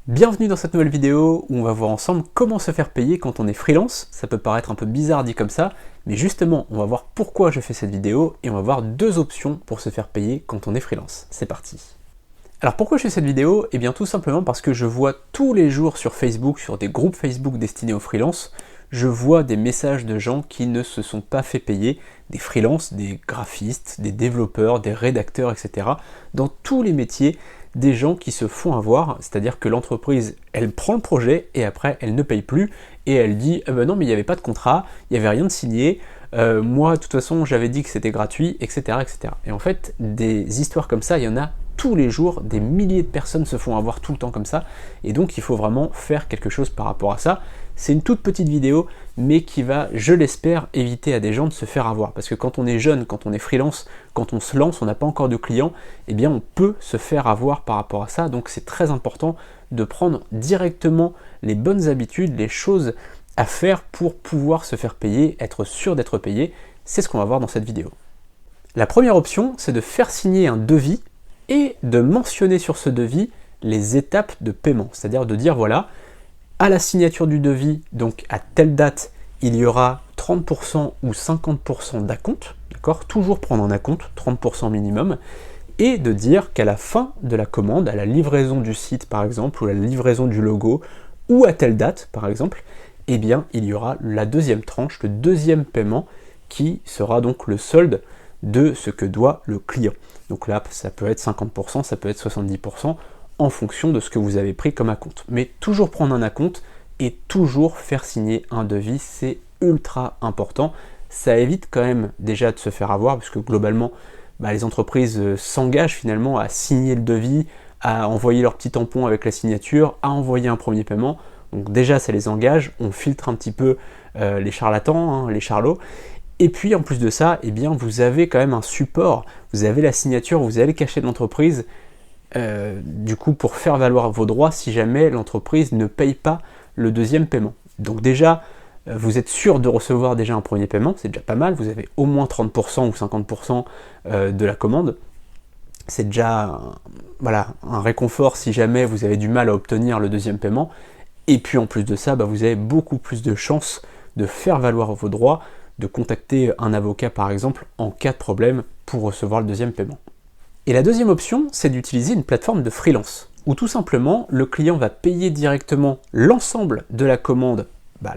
Bienvenue dans cette nouvelle vidéo où on va voir ensemble comment se faire payer quand on est freelance. Ça peut paraître un peu bizarre dit comme ça, mais justement on va voir pourquoi je fais cette vidéo et on va voir deux options pour se faire payer quand on est freelance. C'est parti. Alors pourquoi je fais cette vidéo? Eh bien tout simplement parce que je vois tous les jours sur Facebook, sur des groupes Facebook destinés aux freelances, je vois des messages de gens qui ne se sont pas fait payer, des freelances, des graphistes, des développeurs, des rédacteurs, etc. Dans tous les métiers, des gens qui se font avoir, c'est-à-dire que l'entreprise, elle prend le projet et après elle ne paye plus et elle dit non mais il n'y avait pas de contrat, il n'y avait rien de signé, moi de toute façon j'avais dit que c'était gratuit, etc., etc. Et en fait, des histoires comme ça, il y en a tous les jours, des milliers de personnes se font avoir tout le temps comme ça, et donc il faut vraiment faire quelque chose par rapport à ça. C'est une toute petite vidéo, mais qui va, je l'espère, éviter à des gens de se faire avoir. Parce que quand on est jeune, quand on est freelance, quand on se lance, on n'a pas encore de clients, eh bien on peut se faire avoir par rapport à ça. Donc c'est très important de prendre directement les bonnes habitudes, les choses à faire pour pouvoir se faire payer, être sûr d'être payé. C'est ce qu'on va voir dans cette vidéo. La première option, c'est de faire signer un devis et de mentionner sur ce devis les étapes de paiement. C'est-à-dire de dire voilà, à la signature du devis, donc à telle date, il y aura 30% ou 50% d'acompte, d'accord? Toujours prendre en acompte, 30% minimum, et de dire qu'à la fin de la commande, à la livraison du site par exemple, ou à la livraison du logo, ou à telle date par exemple, eh bien il y aura la deuxième tranche, le deuxième paiement, qui sera donc le solde de ce que doit le client. Donc là, ça peut être 50%, ça peut être 70%, en fonction de ce que vous avez pris comme acompte. Mais toujours prendre un acompte et toujours faire signer un devis, c'est ultra important. Ça évite quand même déjà de se faire avoir, parce que globalement, les entreprises s'engagent finalement à signer le devis, à envoyer leur petit tampon avec la signature, à envoyer un premier paiement. Donc déjà, ça les engage, on filtre un petit peu les charlatans, les charlots. Et puis en plus de ça, eh bien, vous avez quand même un support, vous avez la signature, vous avez le cachet de l'entreprise, du coup pour faire valoir vos droits si jamais l'entreprise ne paye pas le deuxième paiement. Donc déjà, vous êtes sûr de recevoir déjà un premier paiement, c'est déjà pas mal, vous avez au moins 30% ou 50% de la commande. C'est déjà un réconfort si jamais vous avez du mal à obtenir le deuxième paiement. Et puis en plus de ça, vous avez beaucoup plus de chances de faire valoir vos droits, de contacter un avocat par exemple en cas de problème pour recevoir le deuxième paiement. Et la deuxième option, c'est d'utiliser une plateforme de freelance, où tout simplement le client va payer directement l'ensemble de la commande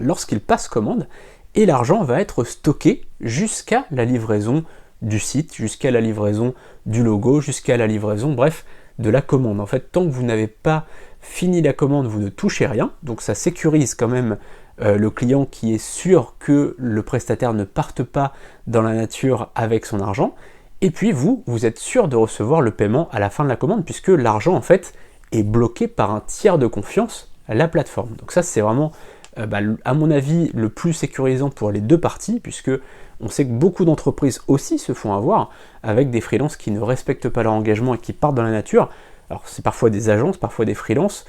lorsqu'il passe commande, et l'argent va être stocké jusqu'à la livraison du site, jusqu'à la livraison du logo, jusqu'à la livraison, bref, de la commande. En fait, tant que vous n'avez pas fini la commande, vous ne touchez rien, donc ça sécurise quand même le client qui est sûr que le prestataire ne parte pas dans la nature avec son argent. Et puis vous êtes sûr de recevoir le paiement à la fin de la commande, puisque l'argent en fait est bloqué par un tiers de confiance, la plateforme. Donc ça c'est vraiment, à mon avis, le plus sécurisant pour les deux parties, puisque on sait que beaucoup d'entreprises aussi se font avoir avec des freelances qui ne respectent pas leur engagement et qui partent dans la nature. Alors c'est parfois des agences, parfois des freelances,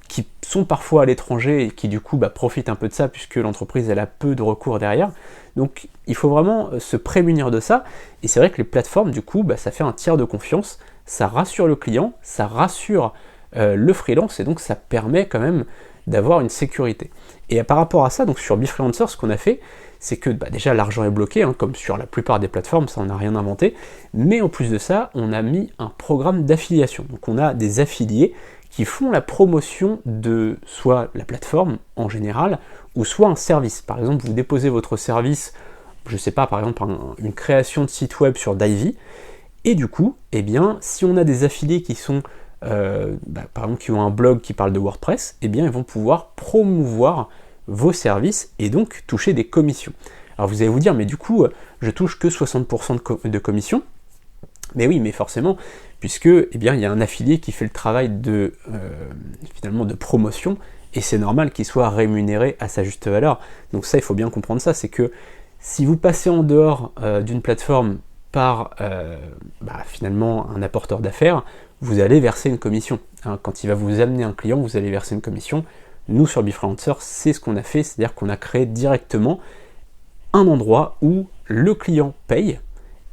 qui sont parfois à l'étranger et qui du coup profitent un peu de ça puisque l'entreprise elle a peu de recours derrière. Donc il faut vraiment se prémunir de ça, et c'est vrai que les plateformes du coup ça fait un tiers de confiance, ça rassure le client, ça rassure le freelance, et donc ça permet quand même d'avoir une sécurité. Et par rapport à ça, donc sur Befreelancer, ce qu'on a fait, c'est que déjà l'argent est bloqué, comme sur la plupart des plateformes, ça on n'a rien inventé, mais en plus de ça, on a mis un programme d'affiliation. Donc on a des affiliés qui font la promotion de soit la plateforme en général, ou soit un service. Par exemple, vous déposez votre service, je sais pas, par exemple une création de site web sur Divey, et du coup, eh bien, si on a des affiliés qui sont, par exemple, qui ont un blog qui parle de WordPress, eh bien, ils vont pouvoir promouvoir vos services et donc toucher des commissions. Alors vous allez vous dire, mais du coup, je touche que 60% de commissions. Mais oui, mais forcément, puisque il y a un affilié qui fait le travail de promotion, et c'est normal qu'il soit rémunéré à sa juste valeur. Donc ça, il faut bien comprendre ça, c'est que si vous passez en dehors d'une plateforme par finalement un apporteur d'affaires, vous allez verser une commission. Quand il va vous amener un client, vous allez verser une commission. Nous, sur Befreelancer, c'est ce qu'on a fait, c'est-à-dire qu'on a créé directement un endroit où le client paye,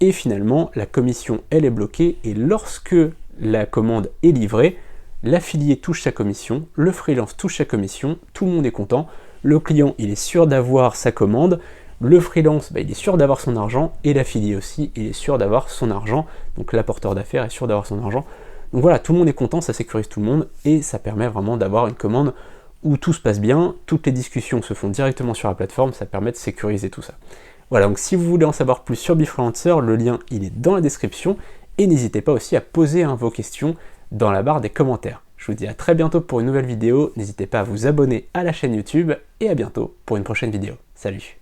et finalement la commission elle est bloquée, et lorsque la commande est livrée, l'affilié touche sa commission, le freelance touche sa commission, tout le monde est content, le client il est sûr d'avoir sa commande, le freelance il est sûr d'avoir son argent, et l'affilié aussi il est sûr d'avoir son argent, donc l'apporteur d'affaires est sûr d'avoir son argent. Donc voilà, tout le monde est content, ça sécurise tout le monde, et ça permet vraiment d'avoir une commande où tout se passe bien, toutes les discussions se font directement sur la plateforme, ça permet de sécuriser tout ça. Voilà, donc si vous voulez en savoir plus sur Befreelancer, le lien il est dans la description, et n'hésitez pas aussi à poser vos questions dans la barre des commentaires. Je vous dis à très bientôt pour une nouvelle vidéo, n'hésitez pas à vous abonner à la chaîne YouTube, et à bientôt pour une prochaine vidéo. Salut!